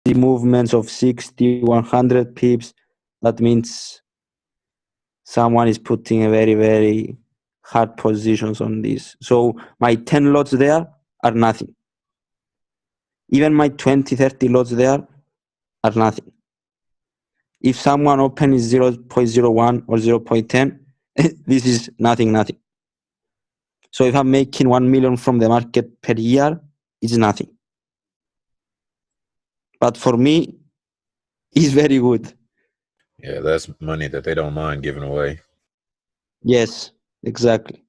see movements of 60, 100 pips, that means someone is putting a very, very hard positions on this. So my 10 lots there are nothing. Even my 20, 30 lots there are nothing. If someone opens 0.01 or 0.10, this is nothing. So if I'm making 1 million from the market per year, it's nothing. But for me, it's very good. Yeah, that's money that they don't mind giving away. Yes, exactly.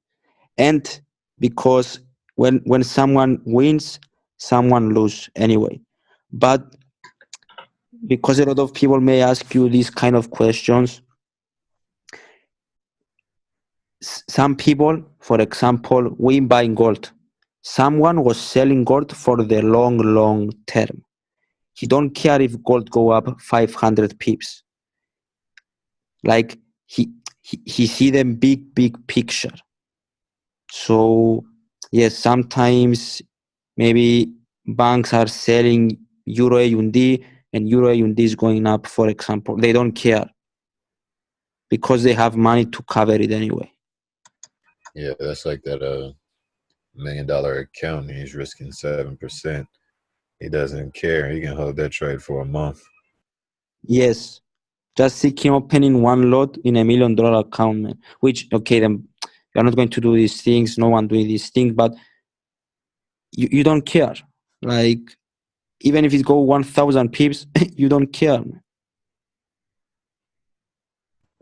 And because when someone wins, someone loses anyway. But because a lot of people may ask you these kind of questions, some people, for example, win buying gold. Someone was selling gold for the long term. He don't care if gold go up 500 pips. Like he see the big picture. So yes, sometimes maybe banks are selling Euro AUD and Euro AUD is going up, for example. They don't care because they have money to cover it anyway. Yeah, that's like that $1 million account. He's risking 7%. He doesn't care. He can hold that trade for a month. Yes, just seeking opening one lot in $1 million account, man. Which okay, then you're not going to do these things. No one doing these things, but you don't care. Like even if it go 1,000 pips, you don't care, man.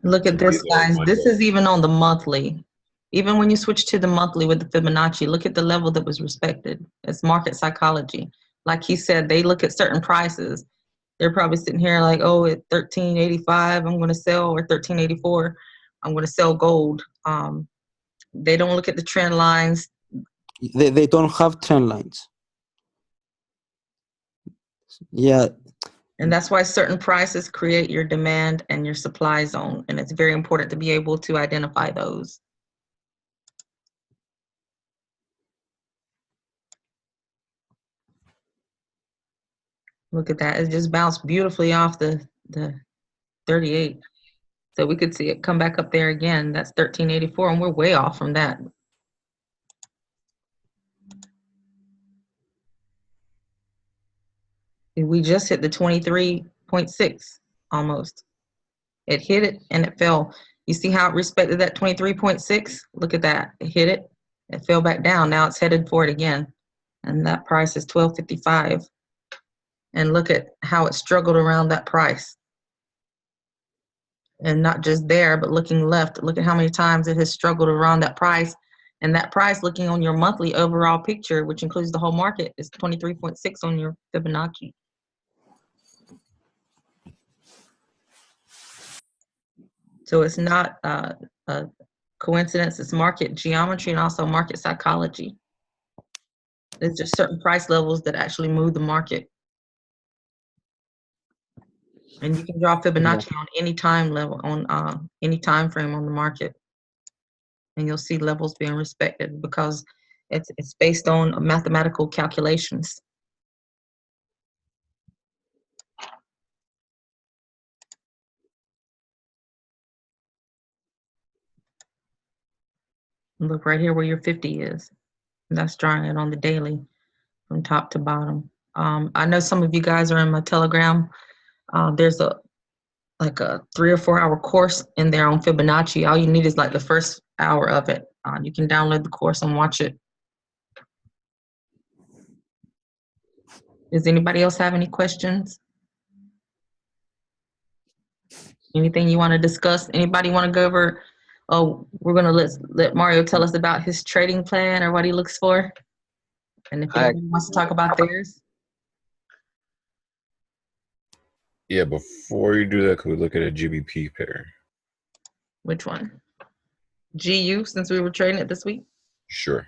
Look at this, guys. This is even on the monthly. Even when you switch to the monthly with the Fibonacci, look at the level that was respected. It's market psychology. Like he said, they look at certain prices. They're probably sitting here like, oh, at 1385, I'm going to sell, or 1384, I'm going to sell gold. They don't look at the trend lines. They don't have trend lines. Yeah. And that's why certain prices create your demand and your supply zone. And it's very important to be able to identify those. Look at that. It just bounced beautifully off the 38. So we could see it come back up there again. That's 1384, and we're way off from that. We just hit the 23.6 almost. It hit it and it fell. You see how it respected that 23.6? Look at that. It hit it. It fell back down. Now it's headed for it again. And that price is 12.55. And look at how it struggled around that price. And not just there, but looking left. Look at how many times it has struggled around that price. And that price, looking on your monthly overall picture, which includes the whole market, is 23.6 on your Fibonacci. So it's not a coincidence. It's market geometry and also market psychology. There's just certain price levels that actually move the market. And you can draw Fibonacci on any time level, on any time frame on the market. And you'll see levels being respected because it's based on mathematical calculations. Look right here where your 50 is. That's drawing it on the daily from top to bottom. I know some of you guys are in my Telegram. There's like a 3 or 4 hour course in there on Fibonacci. All you need is like the first hour of it. You can download the course and watch it. Does anybody else have any questions? Anything you want to discuss? Anybody want to go over? Oh, we're gonna let Mario tell us about his trading plan or what he looks for. And if anybody wants to talk about theirs. Yeah, before you do that, could we look at a GBP pair? Which one? GU, since we were trading it this week? Sure.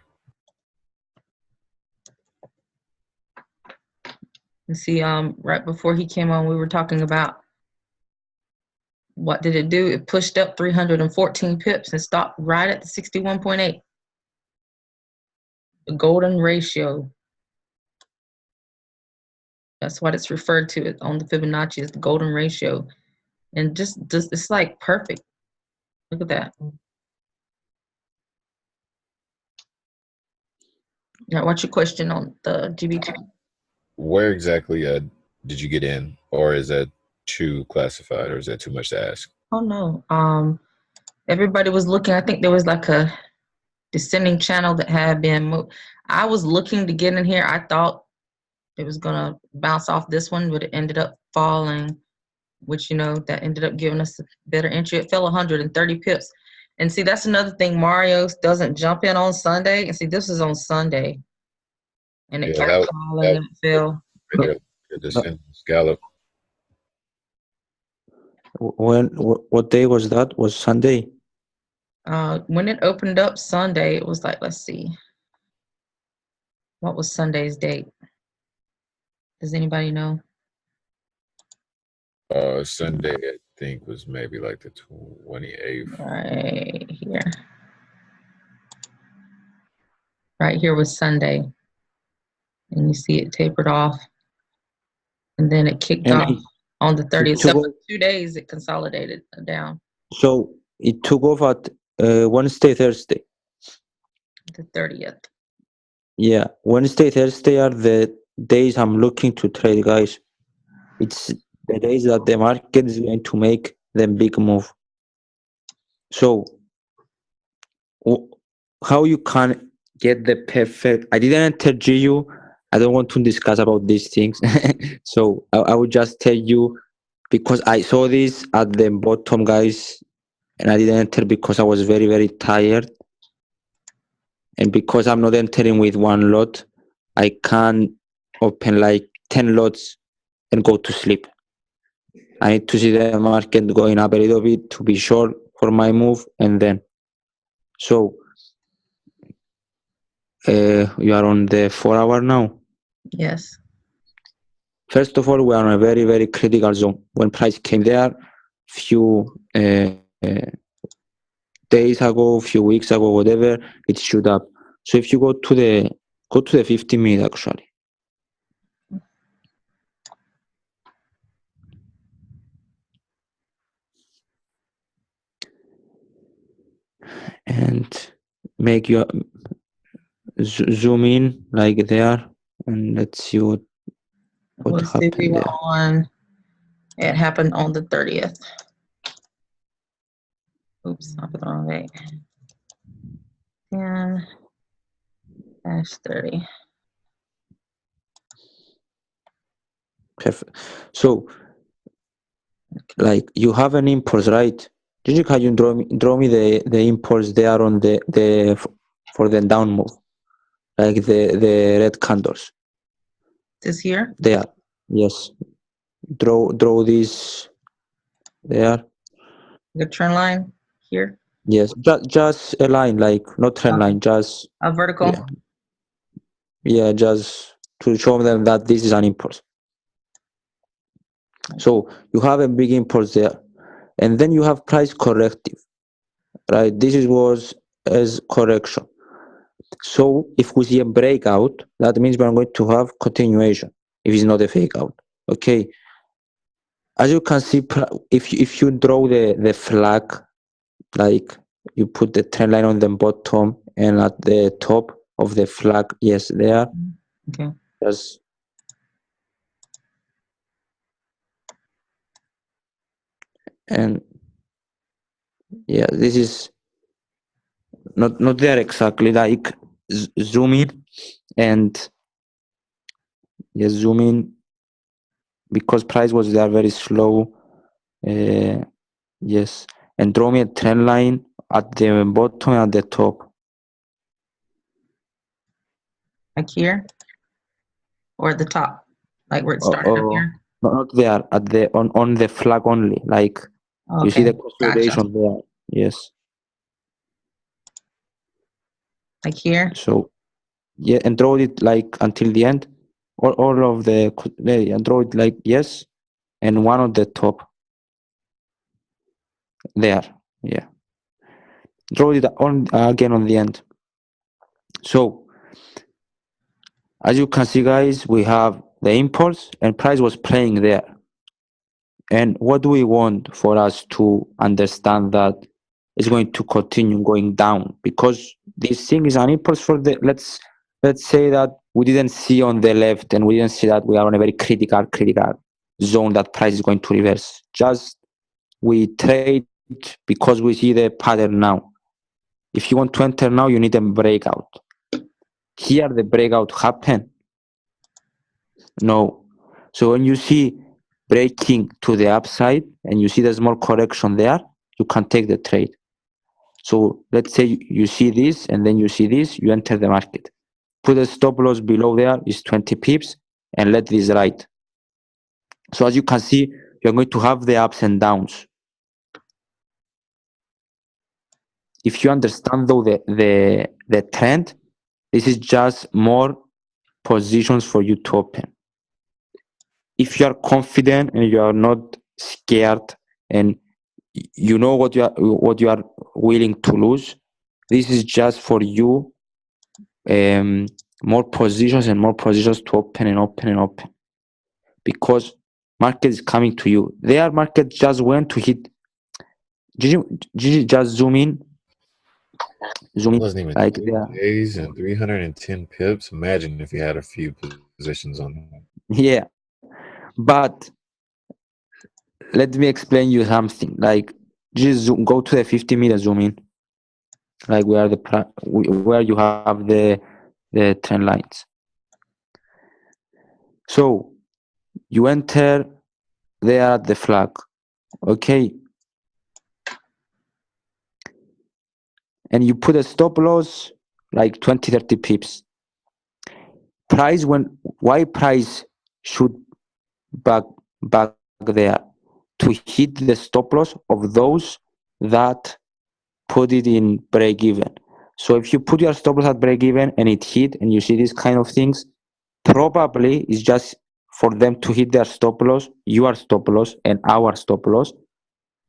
And see, right before he came on, we were talking about what did it do? It pushed up 314 pips and stopped right at the 61.8. The golden ratio. That's what it's referred to on the Fibonacci as the golden ratio. And just it's like perfect. Look at that. Now, what's your question on the GBT? Where exactly did you get in, or is that too classified, or is that too much to ask? Oh no. Everybody was looking. I think there was like a descending channel that had been moved. I was looking to get in here. I thought it was gonna bounce off this one, but it ended up falling, which that ended up giving us a better entry. It fell 130 pips. And see, that's another thing. Mario doesn't jump in on Sunday. And see, this is on Sunday. And it kept falling and it fell. The descending scallop. What day was that? Was Sunday? When it opened up Sunday, it was like, let's see. What was Sunday's date? Does anybody know? Sunday, I think, was maybe like the 28th. Right here. Right here was Sunday. And you see it tapered off. And then it kicked off on the 30th. So for 2 days, it consolidated down. So it took off at Wednesday, Thursday. The 30th. Yeah, Wednesday, Thursday are the days I'm looking to trade, guys. It's the days that the market is going to make the big move. So how you can get the perfect... I didn't enter GU. I don't want to discuss about these things. So I would just tell you, because I saw this at the bottom, guys, and I didn't enter because I was very, very tired. And because I'm not entering with one lot, I can open like 10 lots and go to sleep. I need to see the market going up a little bit to be sure for my move, and then. So you are on the 4 hour now? Yes. First of all, we are on a very, very critical zone. When price came there, few days ago, few weeks ago, whatever, it shoot up. So if you go to the 15 minute actually. And make your zoom in like there, and let's see what happened there. It happened on the 30th. Oops, I put the wrong date. 10-30. Perfect. So, like, you have an impulse, right? Gigi, can you draw me the impulse there on the for the down move, like the red candles? This here? There, yes. Draw this there. The trend line here? Yes, just a line, like not trend line, just a vertical. Yeah, just to show them that this is an impulse. So you have a big impulse there, and then you have price corrective, right? This was as correction. So if we see a breakout, that means we're going to have continuation. If it's not a fake out, okay. As you can see, if you draw the flag, like you put the trend line on the bottom and at the top of the flag, yes, there. Okay. Yes. And yeah, this is not there exactly, like zoom in and yes, zoom in, because price was there very slow. Yes, and draw me a trend line at the bottom and at the top. Like here? Or at the top? Like where it started up here? Not there, at the on the flag only, like okay. You see the consolidation there. Yes. Like here? So yeah, and draw it like until the end. All of the and draw it like yes, and one on the top. There, yeah. Draw it on again on the end. So as you can see, guys, we have the impulse, and price was playing there. And what do we want for us to understand that it's going to continue going down? Because this thing is an impulse for the, let's say that we didn't see on the left, and we didn't see that we are on a very critical zone that price is going to reverse. Just we trade because we see the pattern now. If you want to enter now, you need a breakout. Here the breakout happened. No. So when you see breaking to the upside and you see there's more correction there, you can take the trade. So let's say you see this and then you see this, you enter the market. Put a stop loss below there is 20 pips and let this ride. So as you can see, you're going to have the ups and downs. If you understand though the trend, this is just more positions for you to open. If you are confident and you are not scared and you know what you are willing to lose, this is just for you more positions and more positions to open and open and open, because market is coming to you. Their market just went to hit. Did you just zoom in? Zoom It in wasn't even like 3 there. days and 310 pips. Imagine if you had a few positions on that. Yeah, but let me explain you something. Like just go to the 50-minute zoom in, like where where you have the trend lines. So you enter there at the flag, okay, and you put a stop loss like 20-30 pips. Price why price should back there to hit the stop loss of those that put it in break even. So if you put your stop loss at break even and it hit and you see these kind of things, probably it's just for them to hit their stop loss, your stop loss and our stop loss,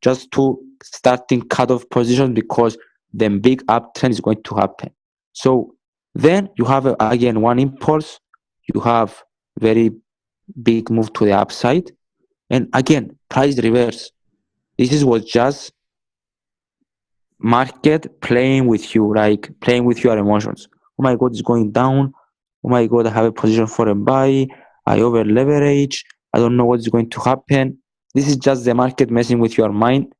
just to starting cut off positions, because the big uptrend is going to happen. So then you have again one impulse, you have very big move to the upside, and again price reverse. This is what just market playing with you, like playing with your emotions. Oh my god, it's going down. Oh my god, I have a position for a buy. I over leverage. I don't know what's going to happen. This is just the market messing with your mind.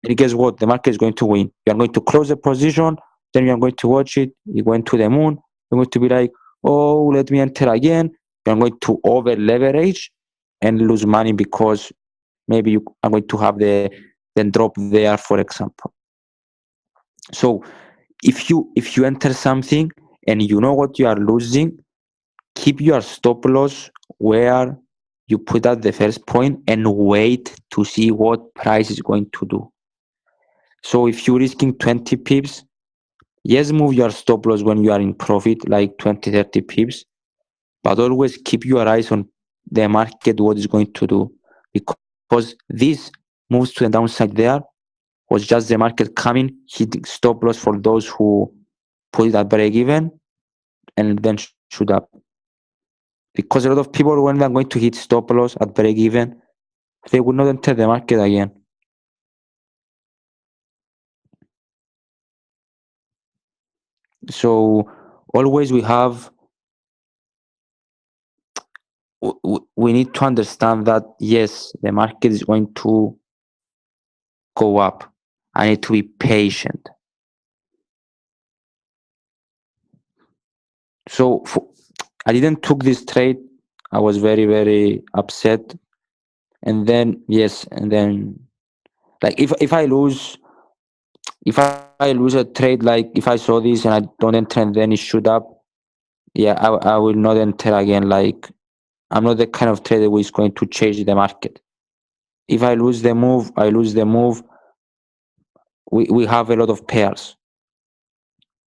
And guess what? The market is going to win. You are going to close the position, then you are going to watch it. You go into the moon. You're going to be like, oh, let me enter again. You are going to over leverage and lose money because maybe you are going to have the drop there, for example. So if you enter something and you know what you are losing, keep your stop loss where you put at the first point and wait to see what price is going to do. So if you're risking 20 pips, yes, move your stop loss when you are in profit, like 20-30 pips, but always keep your eyes on the market, what is going to do, because this moves to the downside there was just the market coming, hitting stop loss for those who put it at break even and then shoot up. Because a lot of people, when they're going to hit stop loss at break even, they will not enter the market again. So always we need to understand that yes, the market is going to go up. I need to be patient. So I didn't took this trade. I was very, very upset. And then yes, and then like if I lose a trade, like if I saw this and I don't enter and then it shoot up, yeah, I will not enter again. Like I'm not the kind of trader who is going to change the market. If I lose the move, I lose the move. We have a lot of pairs.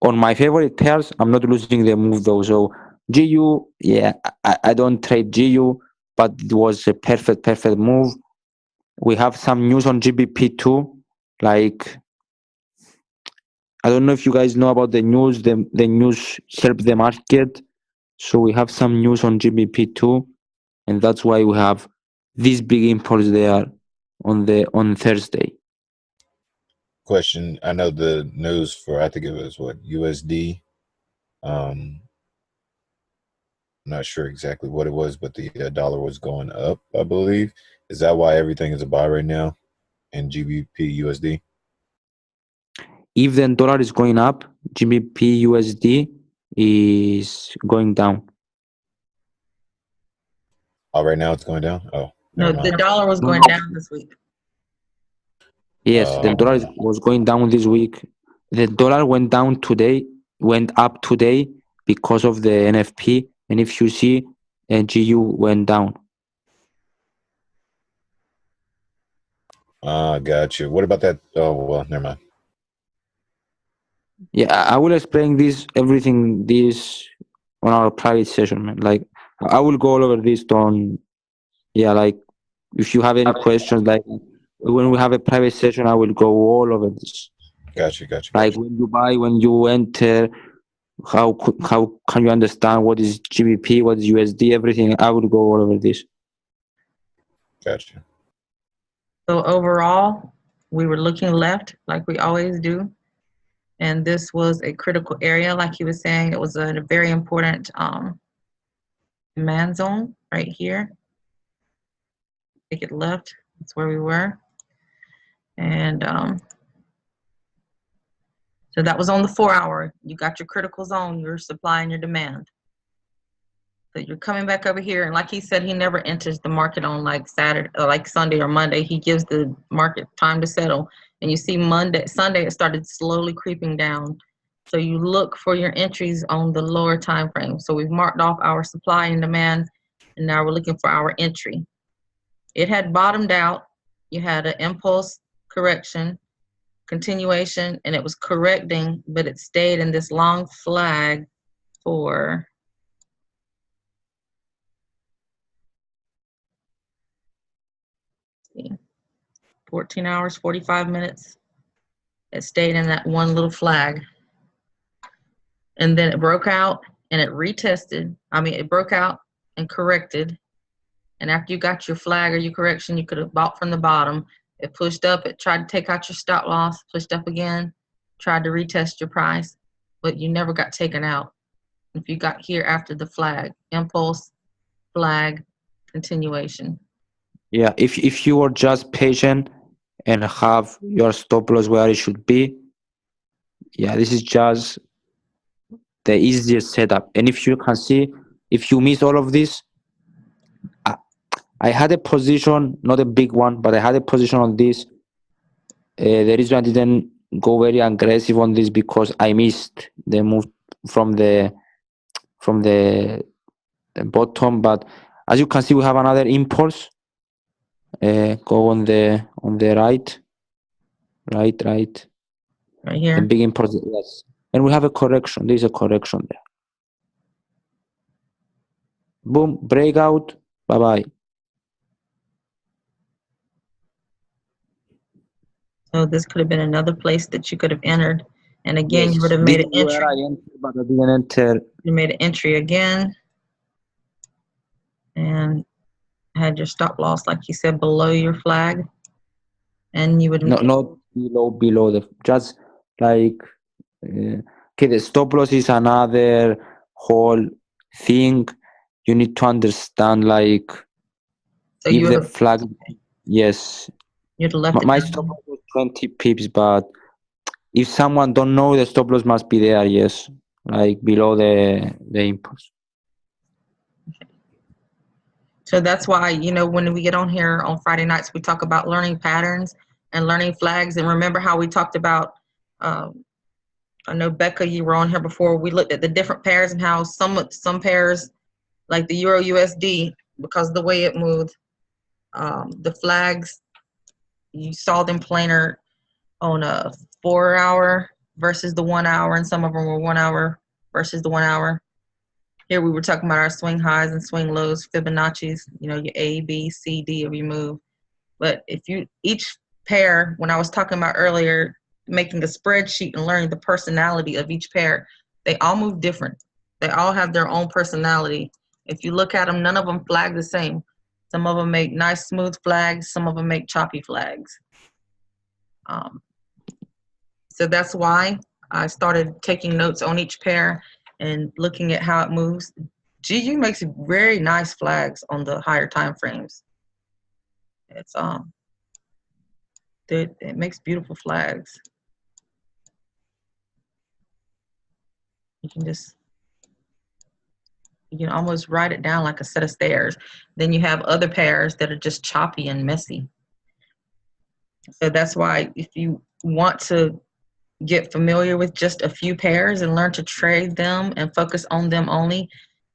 On my favorite pairs, I'm not losing the move though. So GU, yeah, I don't trade GU, but it was a perfect move. We have some news on GBP too. Like I don't know if you guys know about the news. The news help the market. So we have some news on GBP too. and that's why we have this big impulse there on Thursday. Question. I know the news for, I think it was what, USD. Not sure exactly what it was, but the dollar was going up, I believe. Is that why everything is a buy right now in GBP USD? If the dollar is going up, GBP USD is going down. Oh, right now it's going down? Oh, No, never the mind. dollar was going down this week. Yes, the dollar was going down this week. The dollar went up today because of the NFP, and if you see, GU went down. Gotcha. What about that? Oh, well, never mind. Yeah, I will explain everything on our private session, man. Like, I will go all over this like, if you have any questions, like, when we have a private session, I will go all over this. Gotcha. Like, when you buy, when you enter, how can you understand what is GBP, what is USD, everything. I will go all over this. Gotcha. So overall, we were looking left like we always do. And this was a critical area, like he was saying. It was a very important demand zone right here. Take it left, that's where we were. And so that was on the 4 hour. You got your critical zone, your supply and your demand. So you're coming back over here, and like he said, he never enters the market on like Saturday or like Sunday or Monday. He gives the market time to settle. And you see Sunday, it started slowly creeping down. So you look for your entries on the lower time frame. So we've marked off our supply and demand, and now we're looking for our entry. It had bottomed out. You had an impulse correction, continuation, and it was correcting, but it stayed in this long flag for 14 hours, 45 minutes. It stayed in that one little flag. And then it broke out and it retested. It broke out and corrected. And after you got your flag or your correction, you could have bought from the bottom. It pushed up, it tried to take out your stop loss, pushed up again, tried to retest your price, but you never got taken out. If you got here after the flag, impulse, flag, continuation. Yeah, if you are just patient and have your stop loss where it should be, yeah, this is just the easiest setup. And if you can see, if you miss all of this, I had a position, not a big one, but I had a position on this. The reason I didn't go very aggressive on this because I missed the move from the bottom. But as you can see, we have another impulse. Go on the right. Right here. The big impulse, yes. And we have a correction. There's a correction there. Boom, breakout. Bye-bye. So this could have been another place that you could have entered. And again, Yes, you would have made an entry. Where I entered, but I didn't enter. You made an entry again. And had your stop loss, like you said, below your flag. And you would not below the, just like okay, the stop loss is another whole thing. You need to understand, like, so if the flag, yes, you'd left my stop loss was 20 pips, but if someone don't know, the stop loss must be there, yes, like below the impulse. So that's why, when we get on here on Friday nights, we talk about learning patterns and learning flags. And remember how we talked about, I know, Becca, you were on here before. We looked at the different pairs and how some pairs, like the Euro USD, because of the way it moved, the flags, you saw them plainer on a 4 hour versus the 1 hour, and some of them were 1 hour versus the 1 hour. Here we were talking about our swing highs and swing lows, Fibonacci's, your A, B, C, D of your move. But each pair, when I was talking about earlier, making a spreadsheet and learning the personality of each pair, they all move different. They all have their own personality. If you look at them, none of them flag the same. Some of them make nice smooth flags. Some of them make choppy flags. So that's why I started taking notes on each pair and looking at how it moves. GU makes very nice flags on the higher time frames. It's it makes beautiful flags. You can almost write it down like a set of stairs. Then you have other pairs that are just choppy and messy. So that's why if you want to get familiar with just a few pairs and learn to trade them and focus on them only,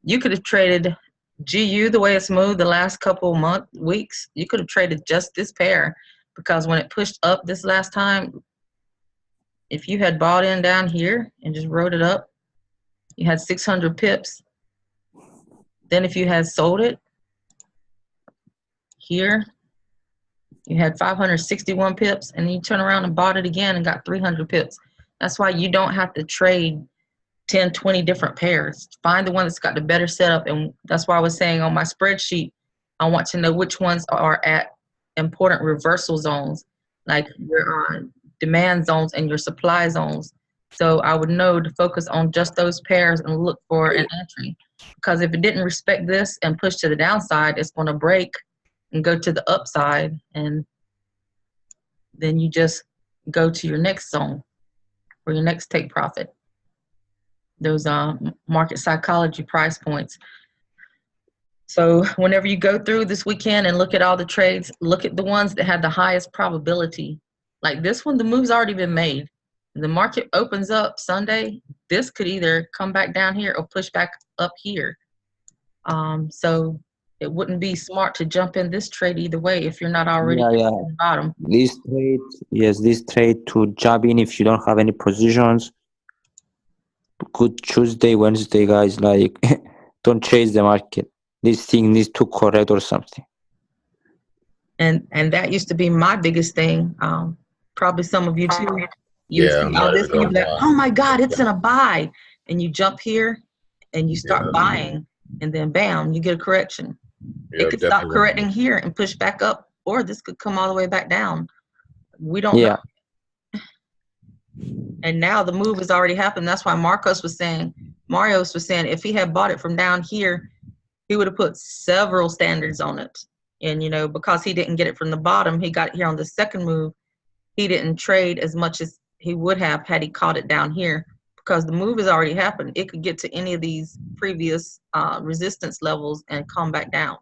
you could have traded GU the way it's moved the last couple weeks. You could have traded just this pair, because when it pushed up this last time, if you had bought in down here and just wrote it up, you had 600 pips. Then if you had sold it here, you had 561 pips, and then you turn around and bought it again and got 300 pips. That's why you don't have to trade 10, 20 different pairs. Find the one that's got the better setup. And that's why I was saying on my spreadsheet, I want to know which ones are at important reversal zones, like your demand zones and your supply zones. So I would know to focus on just those pairs and look for an entry. Because if it didn't respect this and push to the downside, it's going to break and go to the upside, and then you just go to your next zone or your next take profit. Those market psychology price points. So whenever you go through this weekend and look at all the trades, look at the ones that had the highest probability. Like this one, the move's already been made. The market opens up Sunday, this could either come back down here or push back up here. So it wouldn't be smart to jump in this trade either way if you're not already at the bottom. This trade to jump in if you don't have any positions. Good Tuesday, Wednesday, guys. Like, don't chase the market. This thing needs to correct or something. And that used to be my biggest thing. Probably some of you too. You see all this and you'd be like, oh my God, it's in a buy. And you jump here and you start buying, and then bam, you get a correction. It could stop correcting here and push back up, or this could come all the way back down. We don't know. And now the move has already happened. That's why Marios was saying, if he had bought it from down here, he would have put several standards on it. And, because he didn't get it from the bottom, he got it here on the second move. He didn't trade as much as he would have had he caught it down here, because the move has already happened. It could get to any of these previous resistance levels and come back down.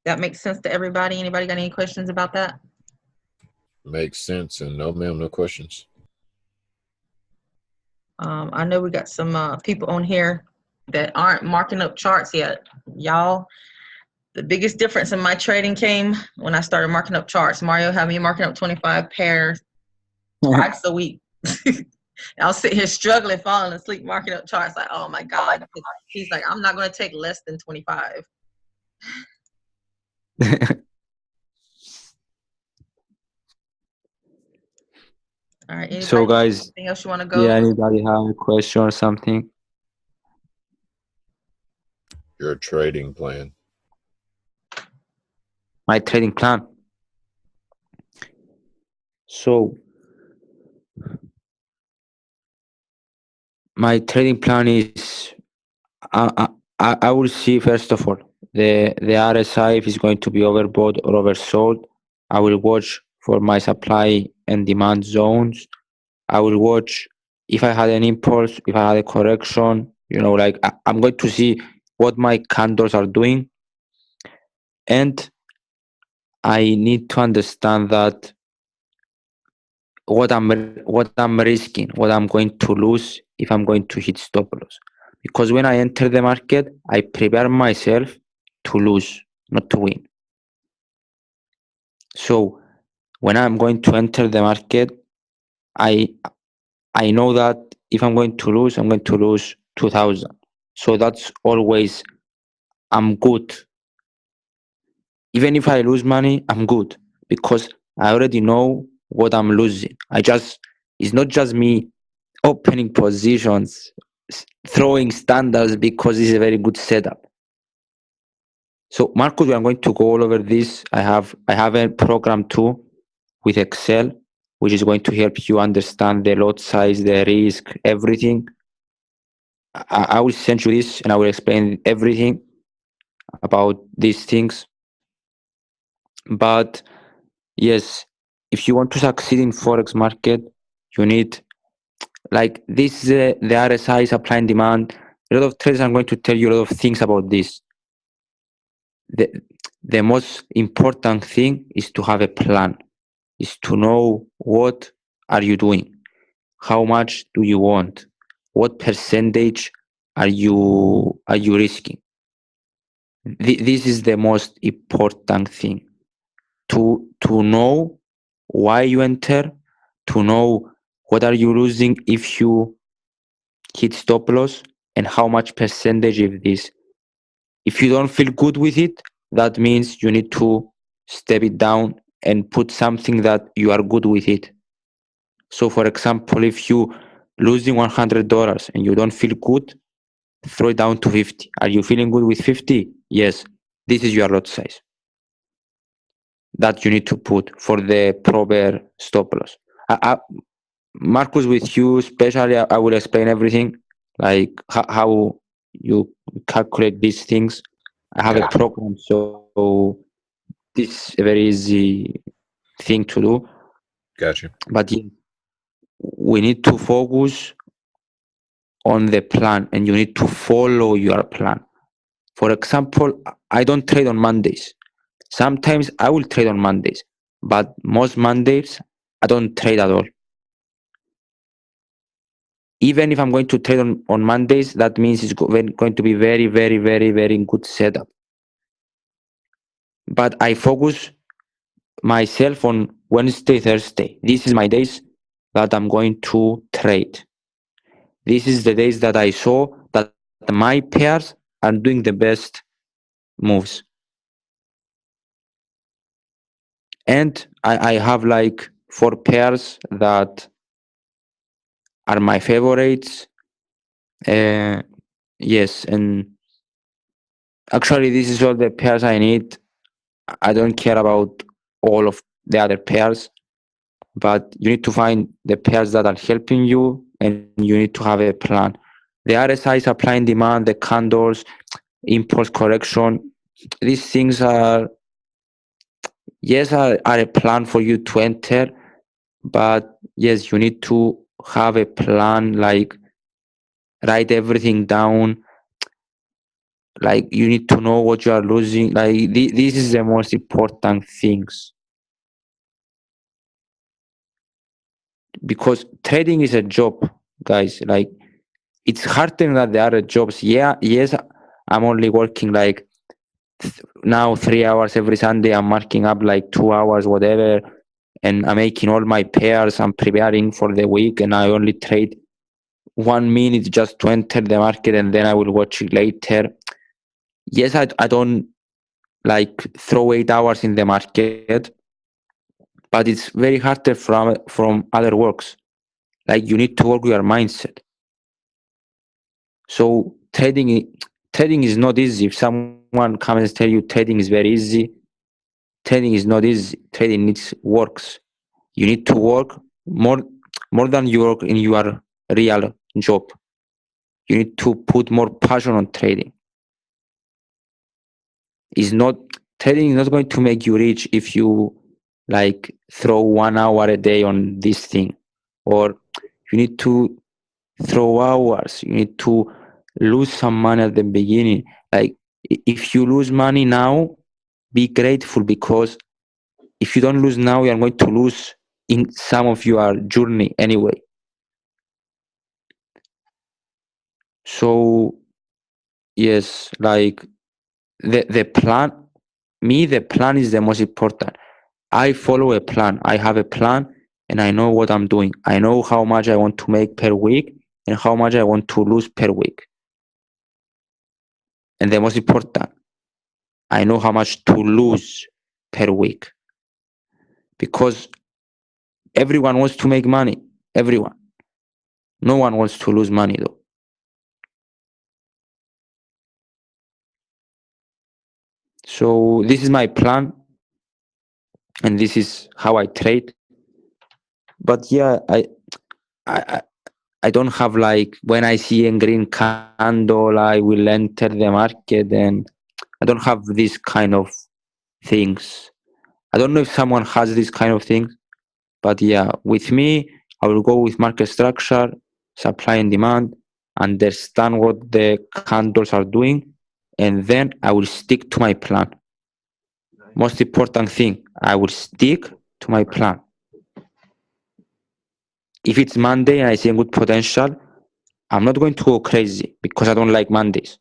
That makes sense to everybody? Anybody got any questions about that? Makes sense. And no, ma'am, no questions. I know we got some people on here that aren't marking up charts yet. Y'all, the biggest difference in my trading came when I started marking up charts. Mario had me marking up 25 pairs twice a week. I was sitting here struggling, falling asleep, marking up charts like, oh my God. He's like, I'm not going to take less than 25. All right. Anybody, so guys, anything else you want to go? Yeah, anybody have a question or something? Your trading plan. My trading plan. So my trading plan is I will see, first of all, the RSI if it's going to be overbought or oversold. I will watch for my supply and demand zones. I will watch if I had an impulse, if I had a correction, like I'm going to see what my candles are doing. And I need to understand that what I'm risking, what I'm going to lose if I'm going to hit stop loss. Because when I enter the market, I prepare myself to lose, not to win. So when I'm going to enter the market, I know that if I'm going to lose, I'm going to lose 2,000. So that's always, I'm good. Even if I lose money, I'm good, because I already know what I'm losing. I just It's not just me opening positions, throwing standards because it's a very good setup. So Marcus, we are going to go all over this. I have a program too with Excel, which is going to help you understand the lot size, the risk, everything. I will send you this and I will explain everything about these things. But yes, if you want to succeed in Forex market, you need like this, the RSI, supply and demand. A lot of traders are going to tell you a lot of things about this. The most important thing is to have a plan, is to know what are you doing, how much do you want, what percentage are you risking. This is the most important thing, to know why you enter, to know what are you losing if you hit stop loss, and how much percentage of this. If you don't feel good with it, that means you need to step it down and put something that you are good with it. So for example, if you losing $100 and you don't feel good, throw it down to 50. Are you feeling good with 50? Yes. This is your lot size that you need to put for the proper stop loss. Marcus, with you especially, I will explain everything, like how you calculate these things. I have a program, so this is a very easy thing to do. Gotcha. But yeah, we need to focus on the plan, and you need to follow your plan. For example, I don't trade on Mondays. Sometimes I will trade on Mondays, but most Mondays I don't trade at all. Even if I'm going to trade on Mondays, that means it's going to be very, very, very, very good setup. But I focus myself on Wednesday, Thursday. This is my days that I'm going to trade. This is the days that I saw that my pairs are doing the best moves. And I have like 4 pairs that are my favorites. Yes, and actually this is all the pairs I need. I don't care about all of the other pairs, but you need to find the pairs that are helping you, and you need to have a plan. The RSI, supply and demand, the candles, impulse correction, these things are, yes, are a plan for you to enter, but yes, you need to have a plan, like write everything down, like you need to know what you are losing. Like this is the most important things, because trading is a job, guys. Like it's harder than the other jobs. Yeah, yes, I'm only working like now 3 hours every Sunday. I'm marking up like 2 hours, whatever, and I'm making all my pairs. I'm preparing for the week, and I only trade 1 minute just to enter the market, and then I will watch it later. Yes, I don't like throw 8 hours in the market, but it's very harder from other works. Like you need to work with your mindset. So trading is not easy. If someone comes and tell you trading is very easy, trading is not easy. Trading needs works. You need to work more than you work in your real job. You need to put more passion on trading. Trading is not going to make you rich if you like throw 1 hour a day on this thing, or you need to throw hours. You need to lose some money at the beginning. Like if you lose money now, be grateful, because if you don't lose now, you are going to lose in some of your journey anyway. So yes, like the plan, the plan is the most important. I follow a plan. I have a plan, and I know what I'm doing. I know how much I want to make per week and how much I want to lose per week. And the most important, I know how much to lose per week, because everyone wants to make money. Everyone. No one wants to lose money though. So this is my plan, and this is how I trade. But yeah, I I don't have like when I see a green candle, I will enter the market, and I don't have this kind of things. I don't know if someone has this kind of things, but yeah, with me, I will go with market structure, supply and demand, understand what the candles are doing, and then I will stick to my plan. Most important thing, I will stick to my plan. If it's Monday and I see a good potential, I'm not going to go crazy because I don't like Mondays.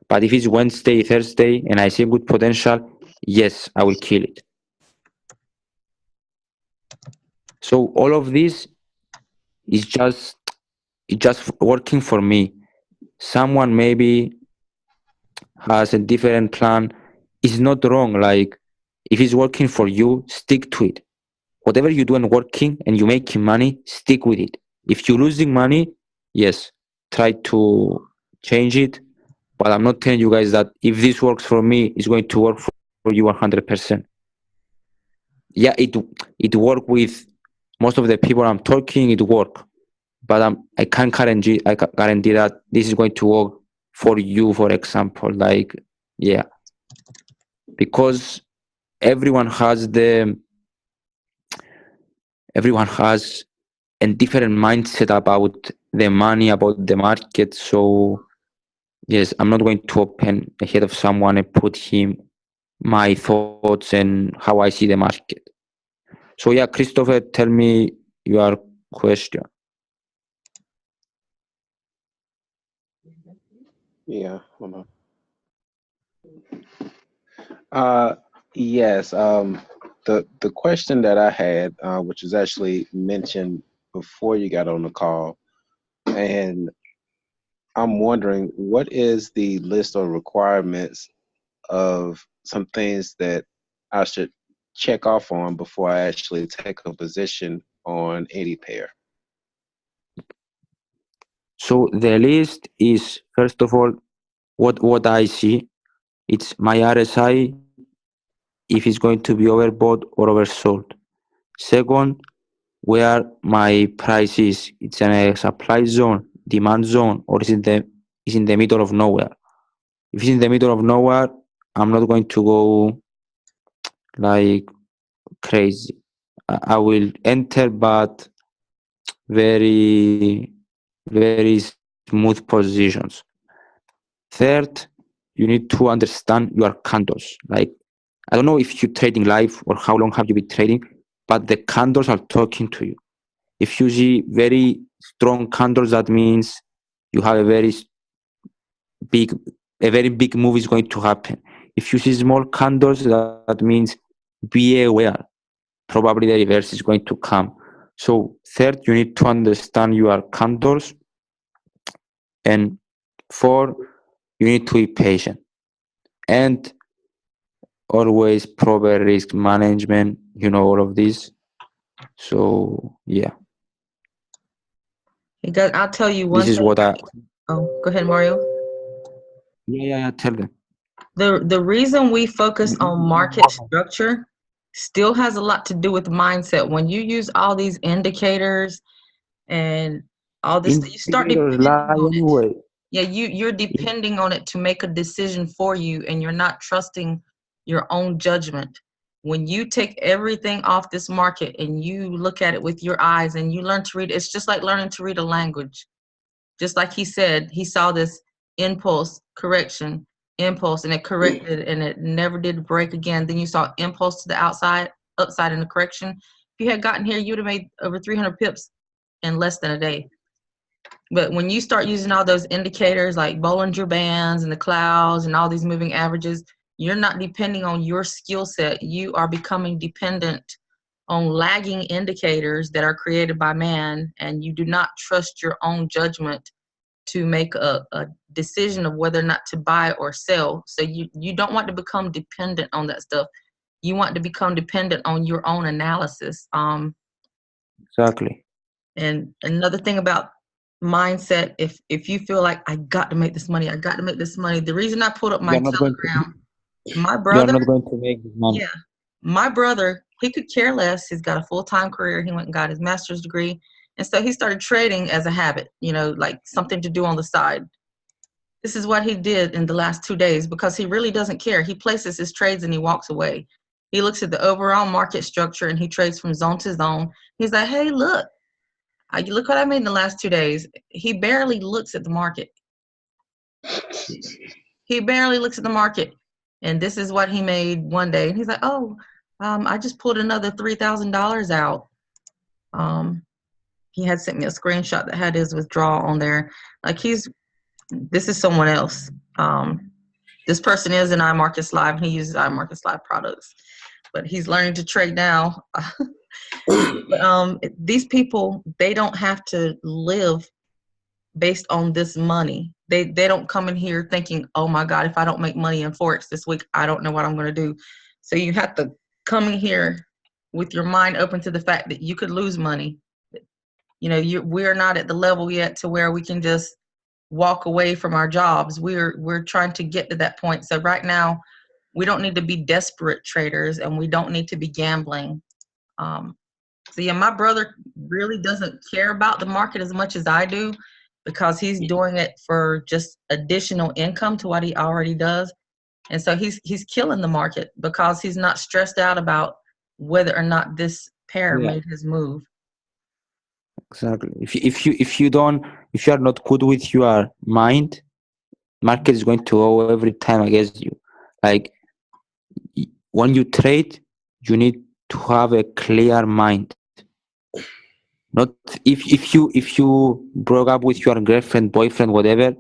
But if it's Wednesday, Thursday, and I see a good potential, yes, I will kill it. So all of this is just working for me. Someone maybe has a different plan. It's not wrong. Like if it's working for you, stick to it. Whatever you do and working and you making money, stick with it. If you're losing money, yes, try to change it. But I'm not telling you guys that if this works for me, it's going to work for you 100%. Yeah, it work with most of the people I'm talking. It work, but I can't guarantee that this is going to work for you. For example, like yeah, because everyone has the everyone has a different mindset about the money, about the market. So yes, I'm not going to open ahead of someone and put him my thoughts and how I see the market. So yeah, Christopher, tell me your question. Yeah. Hold on. Uh, yes. The question that I had, which was actually mentioned before you got on the call, and I'm wondering what is the list of requirements of some things that I should check off on before I actually take a position on any pair. So the list is first of all what I see. It's my RSI if it's going to be overbought or oversold. Second, where my price is. It's in a supply zone, demand zone, or is in the middle of nowhere. If it's in the middle of nowhere, I'm not going to go like crazy. I will enter, but very very smooth positions. Third, you need to understand your candles. Like I don't know if you're trading live or how long have you been trading, but the candles are talking to you. If you see very strong candles, that means you have big, a very big move is going to happen. If you see small candles, that means be aware. Probably the reverse is going to come. So third, you need to understand your candles, and four, you need to be patient and always proper risk management. You know all of this. So yeah, I'll tell you one this is thing. what I. Oh, go ahead, Mario. Yeah. Tell them. The reason we focus on market structure still has a lot to do with mindset. When you use all these indicators and all this, you start Indicators depending lie on it. anyway. Yeah, you're depending on it to make a decision for you, and you're not trusting your own judgment. When you take everything off this market and you look at it with your eyes and you learn to read, it's just like learning to read a language. Just like he said, he saw this impulse correction, impulse, and it corrected and it never did break again. Then you saw impulse to the outside, upside in the correction. If you had gotten here, you'd have made over 300 pips in less than a day. But when you start using all those indicators like Bollinger Bands and the clouds and all these moving averages, you're not depending on your skill set. You are becoming dependent on lagging indicators that are created by man, and you do not trust your own judgment to make a decision of whether or not to buy or sell. So you don't want to become dependent on that stuff. You want to become dependent on your own analysis. Exactly. And another thing about mindset, if you feel like I got to make this money, I got to make this money. The reason I pulled up my Telegram, my You are brother, not going to make this money. yeah, my brother, he could care less. He's got a full-time career. He went and got his master's degree. And so he started trading as a habit, you know, like something to do on the side. This is what he did in the last 2 days because he really doesn't care. He places his trades and he walks away. He looks at the overall market structure and he trades from zone to zone. He's like, hey, look what I made in the last 2 days. He barely looks at the market. He barely looks at the market. And this is what he made one day. And he's like, oh, I just pulled another $3,000 out. He had sent me a screenshot that had his withdrawal on there. Like this is someone else. This person is in iMarkets Live and he uses iMarkets Live products, but he's learning to trade now. But these people, they don't have to live based on this money. They don't come in here thinking, oh my God, if I don't make money in Forex this week, I don't know what I'm going to do. So you have to come in here with your mind open to the fact that you could lose money. You know, we're not at the level yet to where we can just walk away from our jobs. We're trying to get to that point. So right now, we don't need to be desperate traders and we don't need to be gambling. So yeah, my brother really doesn't care about the market as much as I do because he's doing it for just additional income to what he already does. And so he's killing the market because he's not stressed out about whether or not this pair made his move. Exactly. If you are not good with your mind, market is going to go every time against you. Like when you trade, you need to have a clear mind. Not if you broke up with your girlfriend, boyfriend, whatever,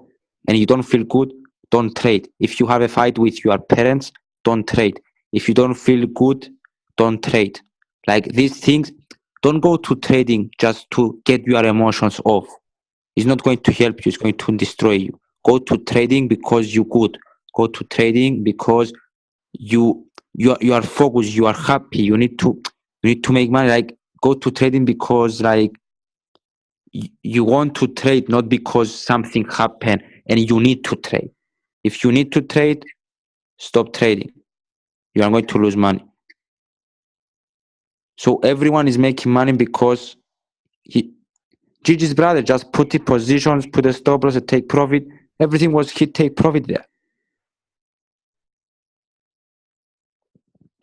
and you don't feel good, don't trade. If you have a fight with your parents, don't trade. If you don't feel good, don't trade. Like these things, don't go to trading just to get your emotions off. It's not going to help you. It's going to destroy you. Go to trading because you're good. Go to trading because you are focused. You are happy. You need to make money. Like go to trading because like you want to trade, not because something happened and you need to trade. If you need to trade, stop trading. You are going to lose money. So everyone is making money because Gigi's brother just put the positions, put the stop loss, and take profit. Everything was he take profit there.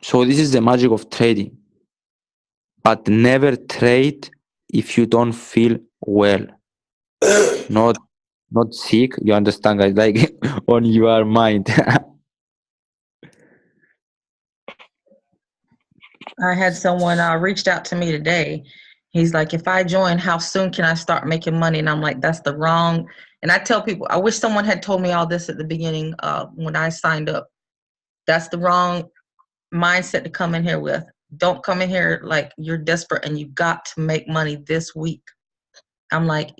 So this is the magic of trading. But never trade if you don't feel well. Not sick. You understand, guys? Like on your mind. I had someone reached out to me today. He's like, if I join, how soon can I start making money? And I'm like, that's the wrong. And I tell people, I wish someone had told me all this at the beginning when I signed up. That's the wrong mindset to come in here with. Don't come in here like you're desperate and you got to make money this week. I'm like,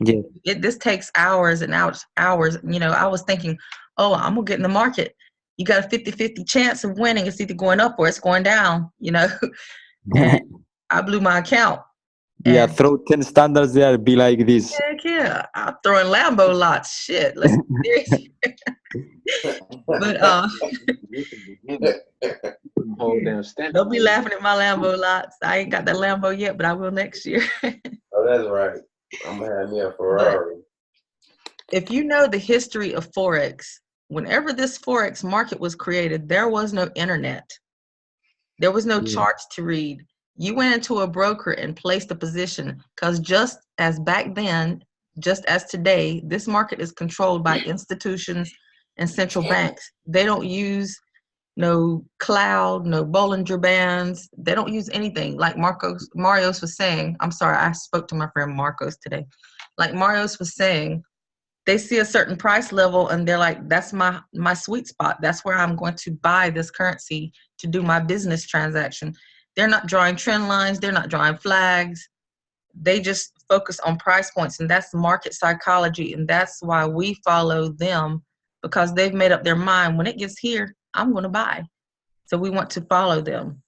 this takes hours and hours. You know, I was thinking, oh, I'm going to get in the market. You got a 50-50 chance of winning. It's either going up or it's going down, you know. And I blew my account. Yeah, throw 10 standards there, be like this. Heck yeah. I'm throwing Lambo lots. Shit. Let's be serious. But don't be laughing at my Lambo lots. I ain't got that Lambo yet, but I will next year. Oh, that's right. I'm gonna have me a Ferrari. But if you know the history of Forex, whenever this Forex market was created, there was no internet. There was no charts to read. You went into a broker and placed a position because just as back then, just as today, this market is controlled by institutions and central banks. They don't use no cloud, no Bollinger Bands. They don't use anything. Like Marios was saying, I'm sorry, I spoke to my friend Marcos today. Like Marios was saying, they see a certain price level and they're like, that's my sweet spot. That's where I'm going to buy this currency to do my business transaction. They're not drawing trend lines. They're not drawing flags. They just focus on price points, and that's market psychology. And that's why we follow them, because they've made up their mind, when it gets here, I'm going to buy. So we want to follow them,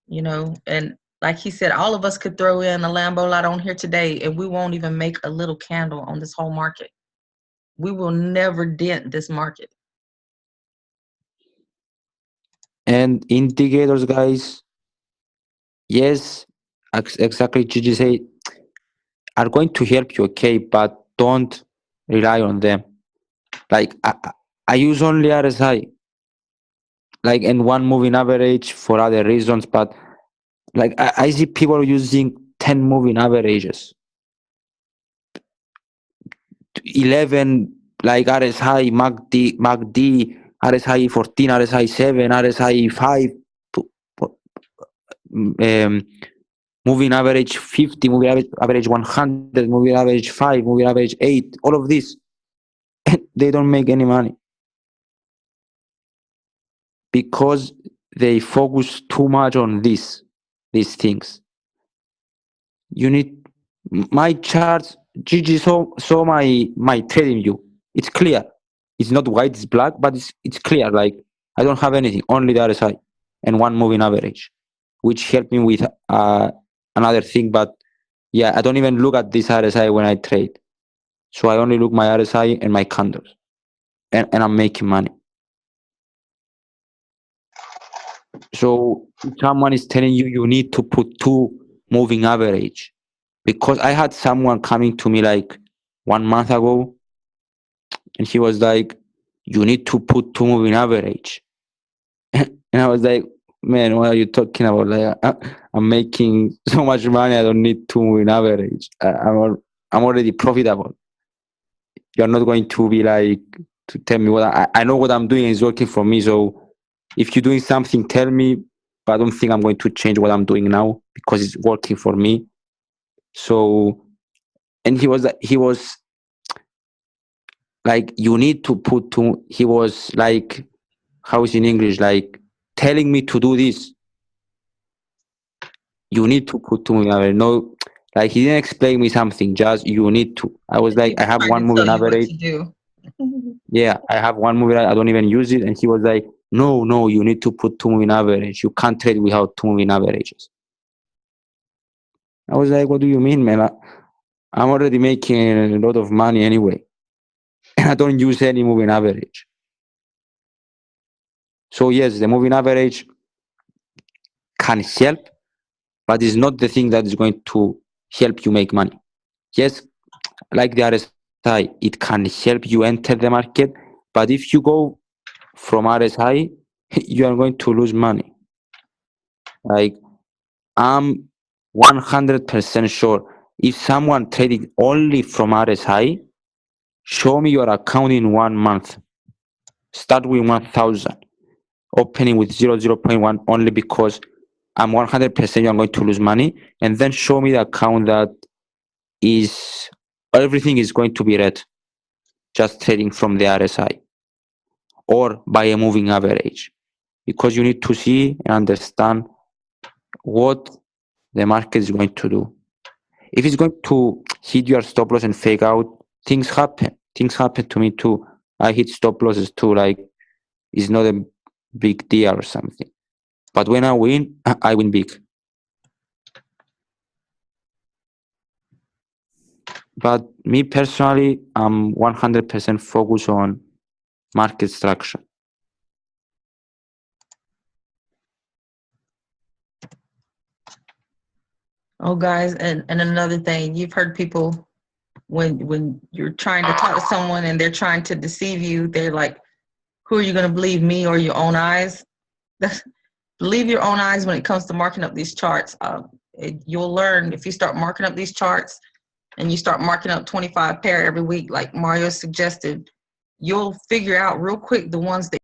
you know, and Like he said, all of us could throw in a Lambo lot on here today, and we won't even make a little candle on this whole market. We will never dent this market. And indicators, guys, yes, exactly, Gigi said, are going to help you, okay, but don't rely on them. Like, I use only RSI, like, and one moving average for other reasons, but like, I see people using 10 moving averages, 11, like RSI, MACD, RSI 14, RSI 7, RSI 5, moving average 50, moving average 100, moving average 5, moving average 8, all of this. They don't make any money because they focus too much on these things. You need my charts. Gigi saw my trading view. It's clear. It's not white, it's black, but it's clear. Like, I don't have anything, only the RSI and one moving average, which helped me with another thing. But yeah, I don't even look at this RSI when I trade. So I only look my RSI and my candles, and I'm making money. So if someone is telling you you need to put 2 moving average, because I had someone coming to me like 1 month ago, and he was like, you need to put 2 moving average. And I was like, man, what are you talking about? Like, I'm making so much money, I don't need 2 moving average. I'm already profitable. You're not going to be like to tell me what I know what I'm doing is working for me. So if you're doing something, tell me. But I don't think I'm going to change what I'm doing now because it's working for me. So, and he was like, you need to put 2. He was like, how is in English? Like telling me to do this. You need to put 2 moving average. No, like he didn't explain me something. Just you need to. I was like, I have one moving average. Yeah, I have one moving average. I don't even use it. And he was like, no, you need to put 2 moving average. You can't trade without 2 moving averages. I was like, what do you mean, man? I'm already making a lot of money anyway. And I don't use any moving average. So yes, the moving average can help, but it's not the thing that is going to help you make money. Yes, like the RSI, it can help you enter the market, but if you go from RSI, you are going to lose money. Like, I'm 100% sure if someone trading only from RSI, show me your account in 1 month. Start with 1,000, opening with 0.1 only because I'm 100% you're going to lose money, and then show me the account that is everything is going to be red, just trading from the RSI or by a moving average, because you need to see and understand what the market is going to do. If it's going to hit your stop loss and fake out, things happen. Things happen to me too. I hit stop losses too. Like, it's not a big deal or something. But when I win, I win big. But me personally, I'm 100% focused on market structure. Oh, guys, and another thing, you've heard people when you're trying to talk to someone and they're trying to deceive you, they're like, who are you going to believe, me or your own eyes? Believe your own eyes when it comes to marking up these charts. You'll learn if you start marking up these charts and you start marking up 25 pair every week, like Mario suggested, you'll figure out real quick the ones that